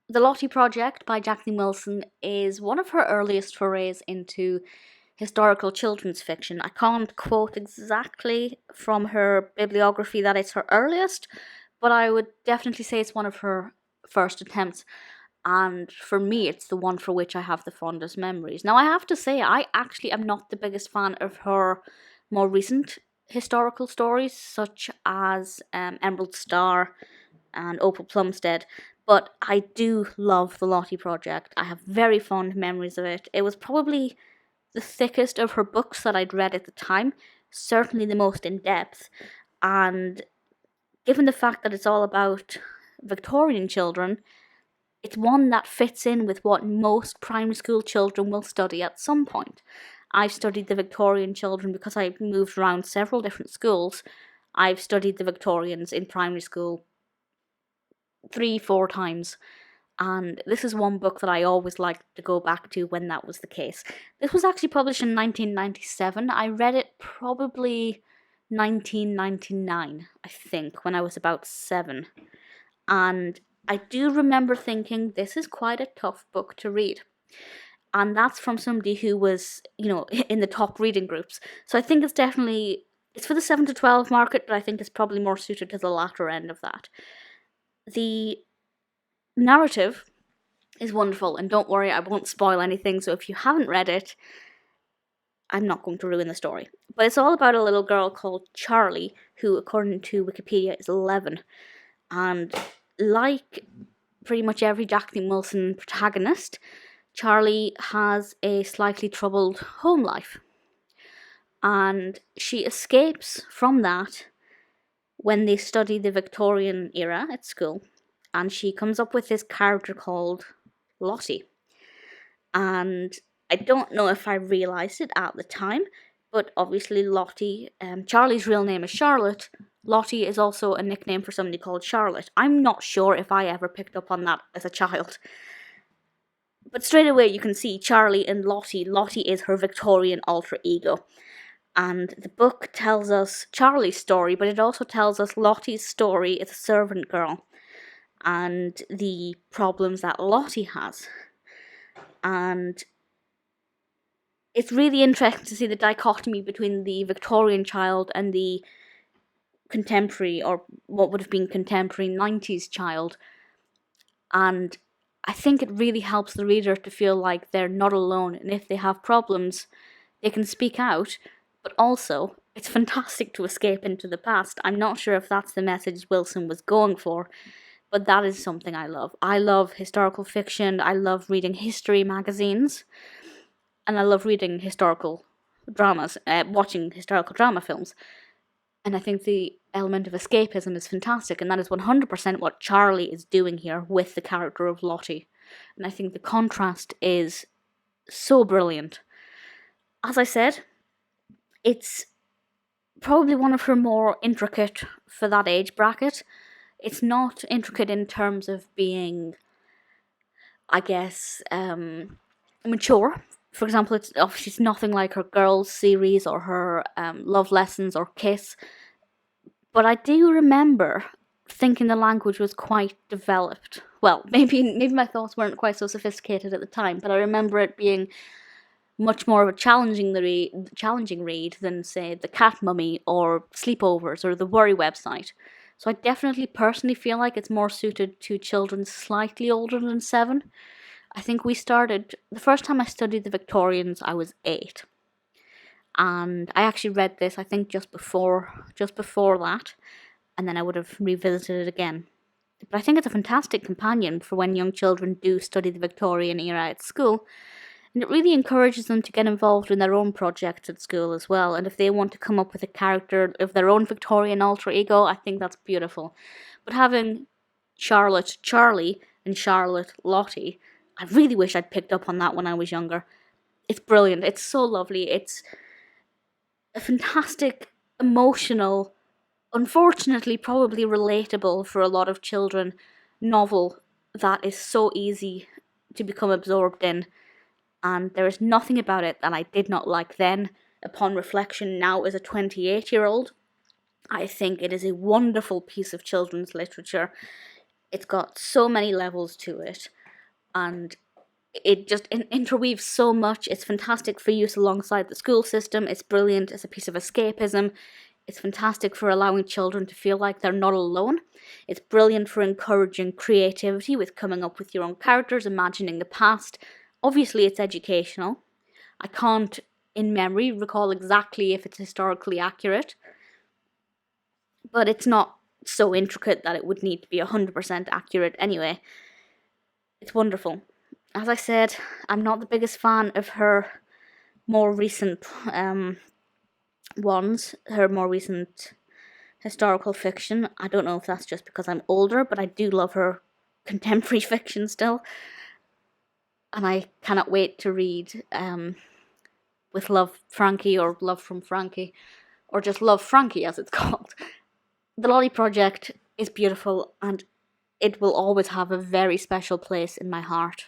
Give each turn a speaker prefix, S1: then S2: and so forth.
S1: The Lottie Project by Jacqueline Wilson is one of her earliest forays into historical children's fiction. I can't quote exactly from her bibliography that it's her earliest, but I would definitely say it's one of her first attempts. And for me, it's the one for which I have the fondest memories. Now, I have to say, I actually am not the biggest fan of her more recent historical stories, such as Emerald Star and Opal Plumstead. But I do love the Lottie Project. I have very fond memories of it. It was probably the thickest of her books that I'd read at the time, certainly the most in depth. And given the fact that it's all about Victorian children, it's one that fits in with what most primary school children will study at some point. I've studied the Victorian children because I've moved around several different schools. I've studied the Victorians in primary school 3, 4 times. And this is one book that I always liked to go back to when that was the case. This was actually published in 1997. I read it probably 1999, I think, when I was about 7. And I do remember thinking, this is quite a tough book to read. And that's from somebody who was, in the top reading groups. So I think it's for the 7 to 12 market, but I think it's probably more suited to the latter end of that. The narrative is wonderful, and don't worry, I won't spoil anything, so if you haven't read it, I'm not going to ruin the story. But it's all about a little girl called Charlie, who, according to Wikipedia, is 11. And like pretty much every Jacqueline Wilson protagonist, Charlie has a slightly troubled home life. And she escapes from that when they study the Victorian era at school. And she comes up with this character called Lottie. And I don't know if I realised it at the time, but obviously Lottie, Charlie's real name is Charlotte. Lottie is also a nickname for somebody called Charlotte. I'm not sure if I ever picked up on that as a child. But straight away you can see Charlie and Lottie. Lottie is her Victorian alter ego. And the book tells us Charlie's story, but it also tells us Lottie's story as a servant girl and the problems that Lottie has. And it's really interesting to see the dichotomy between the Victorian child and the contemporary, or what would have been contemporary 90s child. And I think it really helps the reader to feel like they're not alone, and if they have problems, they can speak out. But also, it's fantastic to escape into the past. I'm not sure if that's the message Wilson was going for, but that is something I love. I love historical fiction, I love reading history magazines, and I love reading historical dramas, watching historical drama films. And I think the element of escapism is fantastic, and that is 100% what Charlie is doing here with the character of Lottie. And I think the contrast is so brilliant. As I said, it's probably one of her more intricate for that age bracket. It's not intricate in terms of being, I guess, mature. For example, it's obviously nothing like her Girls series or her Love Lessons or Kiss. But I do remember thinking the language was quite developed. Well, maybe my thoughts weren't quite so sophisticated at the time, but I remember it being much more of a challenging read than, say, The Cat Mummy or Sleepovers or the Worry website. So I definitely personally feel like it's more suited to children slightly older than 7. I think the first time I studied the Victorians, I was 8. And I actually read this, I think, just before that, and then I would have revisited it again. But I think it's a fantastic companion for when young children do study the Victorian era at school, and it really encourages them to get involved in their own projects at school as well. And if they want to come up with a character of their own Victorian alter ego, I think that's beautiful. But having Charlotte Charlie and Charlotte Lottie, I really wish I'd picked up on that when I was younger. It's brilliant. It's so lovely. It's a fantastic, emotional, unfortunately probably relatable for a lot of children novel that is so easy to become absorbed in. And there is nothing about it that I did not like then. Upon reflection now as a 28-year-old, I think it is a wonderful piece of children's literature. It's got so many levels to it, and it just interweaves so much. It's fantastic for use alongside the school system. It's brilliant as a piece of escapism. It's fantastic for allowing children to feel like they're not alone. It's brilliant for encouraging creativity with coming up with your own characters, imagining the past. Obviously, it's educational. I can't, in memory, recall exactly if it's historically accurate, but it's not so intricate that it would need to be 100% accurate anyway. It's wonderful. As I said, I'm not the biggest fan of her more recent ones, her more recent historical fiction. I don't know if that's just because I'm older, but I do love her contemporary fiction still. And I cannot wait to read With Love, Frankie, or Love from Frankie, or just Love Frankie as it's called. The Lottie Project is beautiful, and it will always have a very special place in my heart.